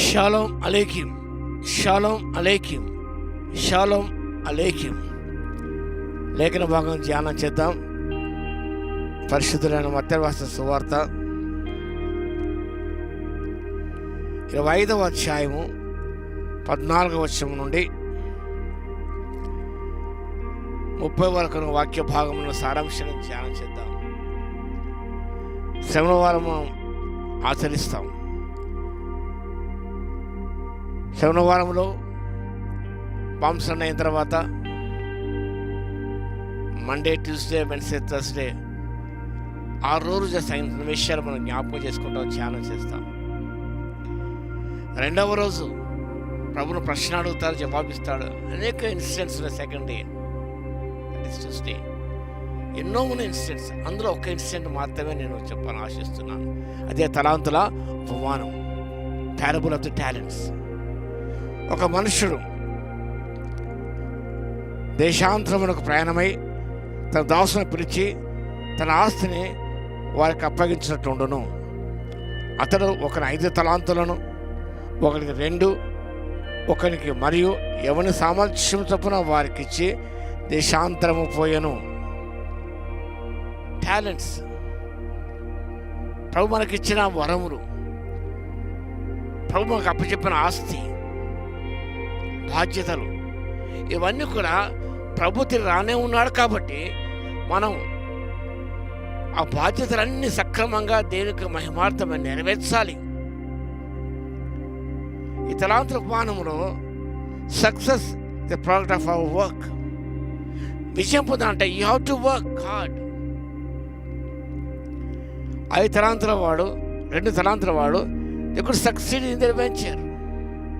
Shalom అలేకిం, షాలోమ్ అలేకిం, షాలోమ్ అలేకిం. లేఖన భాగం ధ్యానం చేద్దాం. పరిశుద్ధులైన మత్తయి రాసిన సువార్త 25వ అధ్యాయము 14వ వచనం నుండి 30 వరకు వాక్య భాగంలో సారాంశాన్ని ధ్యానం చేద్దాం. శ్రవణవారం ఆచరిస్తాం. శ్రవణవారంలో పాంసన్ అయిన తర్వాత మండే, ట్యూస్డే, వెన్స్డే, థర్స్డే 6 రోజులు చేసిన విషయాలు మనం జ్ఞాపకం చేసుకుంటాం, ధ్యానం చేస్తాం. 2వ రోజు ప్రభును ప్రశ్న అడుగుతారు, జవాబిస్తాడు. అనేక ఇన్సిడెంట్స్ ఉన్నాయి. Second day, that is Tuesday. ఎన్నో ఉన్నాయి ఇన్సిడెంట్స్. అందులో ఒక ఇన్సిడెంట్ మాత్రమే నేను చెప్పాలని ఆశిస్తున్నాను. అదే తలాంతుల ఉపమానం, పారబుల్ ఆఫ్ ది టాలెంట్స్. ఒక మనుష్యుడు దేశాంతరమునకు ప్రయాణమై తన దాసును పిలిచి తన ఆస్తిని వారికి అప్పగించినట్టుండును. అతడు ఒకని 5 తలాంతులను, ఒకరికి 2, ఒకరికి మరియు ఎవని సామర్థ్యం చొప్పున వారికి ఇచ్చి దేశాంతరము పోయెను. టాలెంట్స్ ప్రభు మనకిచ్చిన వరములు, ప్రభు మనకు అప్పచెప్పిన ఆస్తి, బాధ్యతలు, ఇవన్నీ కూడా ప్రభు తిరిగి రానే ఉన్నాడు. కాబట్టి మనం ఆ బాధ్యతలన్నీ సక్రమంగా దేవునికి మహిమార్థమని నెరవేర్చాలి. ఈ తలాంతుల ఉపమానంలో success the product of our work. విజయం పొందాలంటే you have to work hard. 5 తలాంతుల వాడు, 2 తలాంతుల వాడు they could succeed in their venture,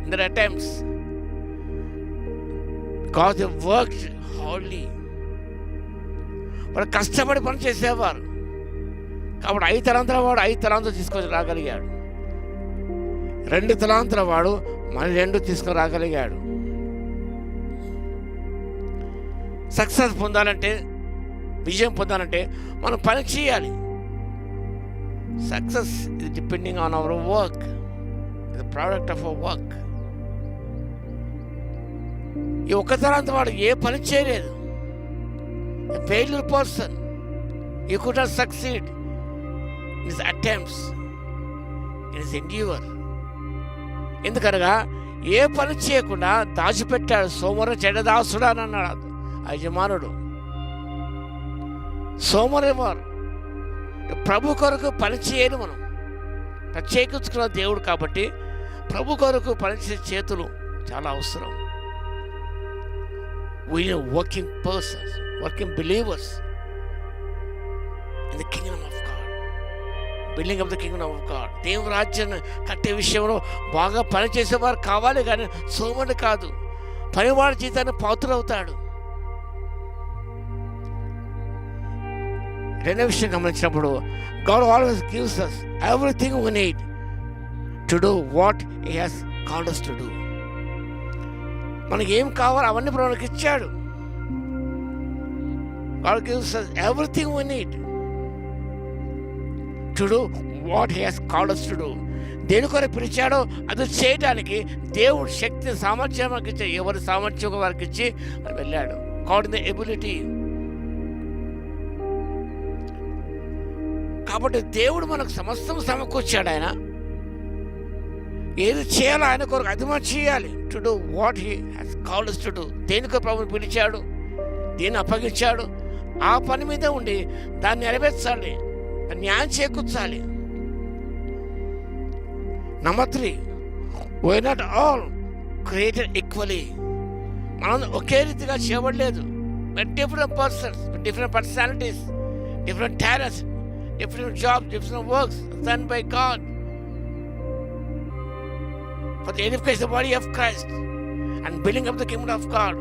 in their attempts. God they worked hardly. వాడు కష్టపడి పని చేసేవారు. కాబట్టి 5 తలాంతుల వాడు 5 తలాంతులు తీసుకొని రాగలిగాడు. 2 తలాంతుల వాడు మరి 2 తీసుకొని రాగలిగాడు. సక్సెస్ పొందాలంటే, విజయం పొందాలంటే మనం పని చేయాలి. సక్సెస్ ఇది డిపెండింగ్ ఆన్ అవర్ వర్క్, ఇది ప్రోడక్ట్ ఆఫ్ అవర్ వర్క్. ఈ 1 తలాంతు వాడు ఏ పని చేయలేదు. Failure person, he could not succeed in his attempts, in his endeavor. ఎందుకనగా ఏ పని చేయకుండా దాచిపెట్టాడు. సోమరు చెడ్డదాసుడా అని అన్నాడు ఆ యజమానుడు. సోమరేవారు ప్రభు కొరకు పని చేయను. మనం ప్రత్యేకించుకున్న దేవుడు కాబట్టి ప్రభు కొరకు పనిచేసే చేతులు చాలా అవసరం. We are working persons, working believers in the kingdom of God, building up the kingdom of God. దేవుని రాజ్యాన్ని కట్టే విషయంలో బాగా పనిచేసేవారు కావాలి, కానీ సోమరుడు కాదు. పనివాడి జీతాన్ని పాత్రులవుతాడు. 2వ విషయం గమనించినప్పుడు God always gives us everything we need to do what He has called us to do. మనకి ఏం కావాలో అవన్నీ మనకి ఇచ్చాడు. God gives us everything we need to do what He has called us to do. దేని కొరకు పిలిచాడో అది చేయడానికి దేవుడు శక్తి, సామర్థ్యం మనకి ఇచ్చి, ఎవరి సామర్థ్యం వారికి ఇచ్చి అని వెళ్ళాడు. God the ability. కాబట్టి దేవుడు మనకు సమస్తం సమకూర్చాడు. ఆయన ఏది చేయాలో ఆయన కొరకు అది మనం చేయాలి. To do what he has called us to do. దేనికో ప్రభుని పిలిచాడు, దేన్ని అప్పగించాడు, ఆ పని మీద ఉండి దాన్ని నెరవేర్చాలి, న్యాయం చేకూర్చాలి. Number 3, we are not all created equally. మనం ఒకే రీతిగా చేయబడలేదు. Different persons, different personalities, different talents, different jobs, different works done by God for the edification of the body of Christ and building up the kingdom of God.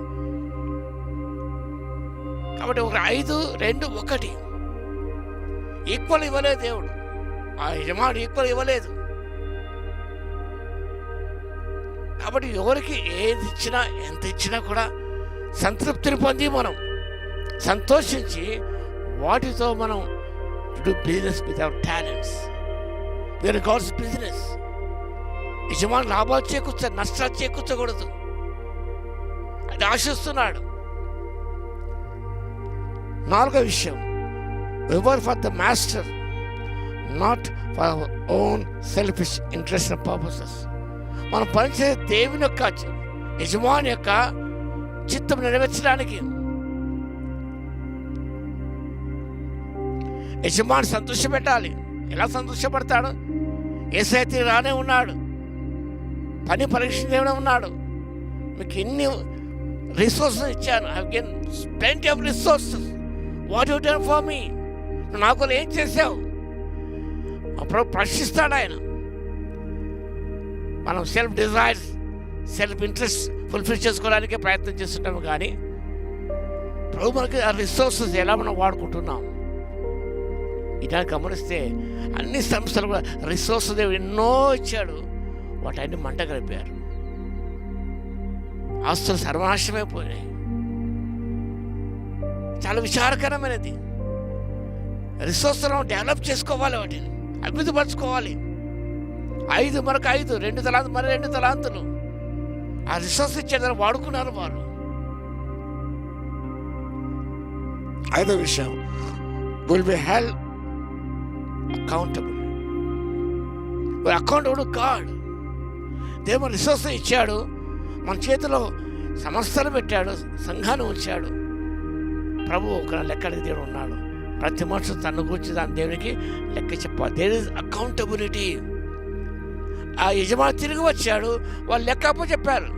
కాబట్టి 5, 2, 1 equal ఇవ్వలేదు దేవుడు. ఆ యజమానుడు equal ఇవ్వలేదు. కాబట్టి ఎవరికి ఏది ఇచ్చినా, ఎంత ఇచ్చినా కూడా సంతృప్తిని పొంది మనం సంతోషించి వాటితో మనం do business with our talents. We are God's business. యజమాని లాభాలు చేకూర్చాలి, నష్టాలు చేకూర్చకూడదు. అది ఆశిస్తున్నాడు. 4వ విషయం, we work for the master, not for our own selfish interest and purposes. మనం పనిచేసే దేవుని యొక్క యజమాని యొక్క చిత్తం నెరవేర్చడానికి. యజమాని సంతోషపెట్టాలి. ఎలా సంతోషపడతాడు? యేసయ్య రానే ఉన్నాడు, పని పరీక్ష ఉన్నాడు. మీకు ఎన్ని రిసోర్సెస్ ఇచ్చాను, I given plenty of resources. What you done for me? నాకు ఏం చేసావు? అప్పుడు ప్రశ్నిస్తాడు ఆయన. మనం self desires, self interest fulfil చేసుకోవడానికే ప్రయత్నం చేస్తుంటాము, కానీ ప్రభు మనకి ఆ రిసోర్సెస్ ఎలా మనం వాడుకుంటున్నాం ఇలా గమనిస్తే అన్ని సంస్థలు కూడా రిసోర్సెస్ ఎన్నో ఇచ్చాడు, వాటన్ని మంట కలిపారు. ఆస్తులు సర్వనాశనమైపోయినాయి. చాలా విచారకరమైనది. రిసోర్స్లను డెవలప్ చేసుకోవాలి, వాటిని అభివృద్ధిపరచుకోవాలి. 5 మరొక 5, 2 తలాంతులు మరి 2 తలాంతులు. ఆ రిసోర్స్ ఇచ్చేదాన్ని వాడుకున్నారు వారు. 5వ విషయం, will be held accountable. Accountable God. దేవుడు రిసోర్స్ ఇచ్చాడు, మన చేతిలో సంస్థలు పెట్టాడు, సంఘాన్ని ఉంచాడు. ప్రభు ఒక లెక్క దేవుడు ఉన్నాడు. ప్రతి మనుషులు తన గురించి దాని దేవునికి లెక్క చెప్పాలి. There is accountability. ఆ యజమాని తిరిగి వచ్చాడు, వాళ్ళు లెక్క అప్పు చెప్పారు.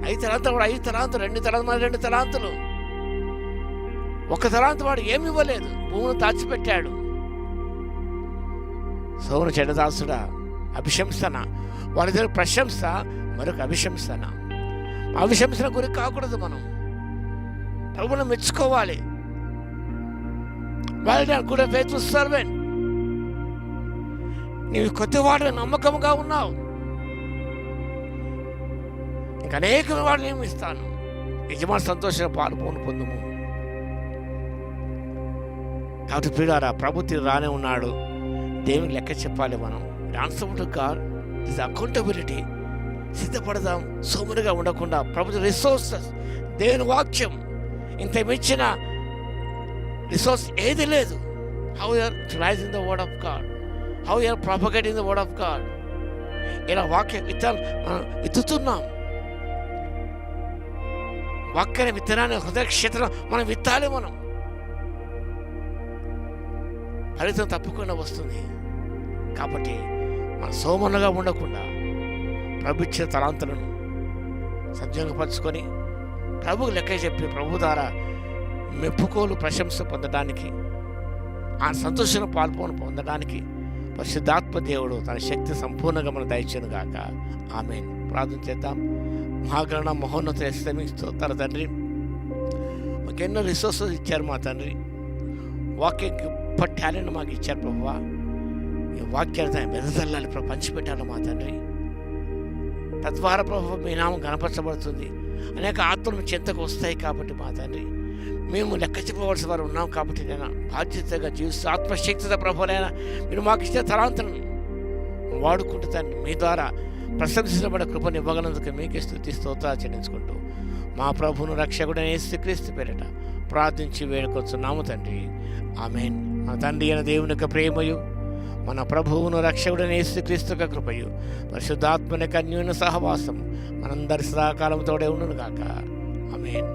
5 తలాంతులు కూడా 5 తలాంతులు, 2 తలాంతులు మరి 2 తలాంతులు. 1 తలాంతు వాడు ఏమి ఇవ్వలేదు, భూమిని దాచిపెట్టాడు. సోను చెడ్డదాసుడా, అభిశంసన. వాళ్ళ దగ్గర ప్రశంస, మరొక అభిశంసన. అభిశంసన గురి కాకూడదు. మనం ప్రభువును మెచ్చుకోవాలి. వాళ్ళు కూడా ఫెయిత్ఫుల్ సర్వెంట్, నీవు కొత్తవాడు నమ్మకంగా ఉన్నావు, ఇంకా అనేక వాడు నియమిస్తాను. యజమాని సంతోషంగా పాల్పొని పొందుము. కాబట్టి ప్రియులారా, ప్రభు తిరిగి రానే ఉన్నాడు. దేవునికి లెక్క చెప్పాలి. మనం ఆన్సరబుల్ గాడ్ ఇస్ అకౌంటబిలిటీ. సిద్ధపడదాం, సోమరుగా ఉండకుండా. ప్రభు రిసోర్సెస్, దేవుని వాక్యం, ఇంత మించిన రిసోర్స్ ఏది లేదు. How you're utilising the word of God, how you're propagating the word of God. ఇలా వాక్య విత్తనాలు మనం విత్తుతున్నాం. వాక్యాన్ని విత్తనాన్ని హృదయ క్షేత్రం మనం విత్తాలి. మనం ఫలితం తప్పకుండా వస్తుంది. కాబట్టి మన సోమరులుగా ఉండకుండా ప్రభు ఇచ్చిన తలాంతులను సజ్జంగపరుచుకొని ప్రభుకు లెక్క చెప్పి ప్రభు ద్వారా మెప్పుకోలు ప్రశంస పొందడానికి, ఆ సంతోషం పాల్పొని పొందడానికి పరిశుద్ధాత్మ దేవుడు తన శక్తి సంపూర్ణంగా మనం దయచేయను గాక. ఆమేన్. ప్రార్థన చేద్దాం. మహాగణ మహోన్నత స్తోత్రాలు తండ్రి. మాకు ఎన్నో రిసోర్సెస్ ఇచ్చారు మా తండ్రి. వాక్యం గొప్ప టాలెంట్ మాకు ఇచ్చారు ప్రభువా. ఈ వాక్యాన్ని మెదజల్లాలి ప్రభు, పంచిపెట్టాలి మా తండ్రి. తద్వారా ప్రభు మీ నామం కనపరచబడుతుంది. అనేక ఆత్మలు చెంతకు వస్తాయి. కాబట్టి మా తండ్రి, మేము లెక్క చెప్పవలసిన వారు ఉన్నాం. కాబట్టి నేను బాధ్యతగా జీవిస్తూ ఆత్మశక్తితో ప్రభులైనా మీరు మాకు ఇచ్చిన తలాంతులను వాడుకుంటూ తండ్రి మీ ద్వారా ప్రశంసించబడే కృపను ఇవ్వగలందుకు మీకే స్తుతి స్తోత్రాలు చెల్లించుకుంటూ మా ప్రభువును రక్షకుడైన యేసుక్రీస్తు పేరిట ప్రార్థించి వేడుకొచ్చున్నాము తండ్రి. ఆమేన్. మన తండ్రి అయిన దేవుని యొక్క ప్రేమయు, మన ప్రభువును రక్షకుడైన యేసుక్రీస్తు యొక్క కృపయు, పరిశుద్ధాత్మని కన్యుని సహవాసము మనందరి సదాకాలంతోడే ఉండును గాక. ఆమేన్.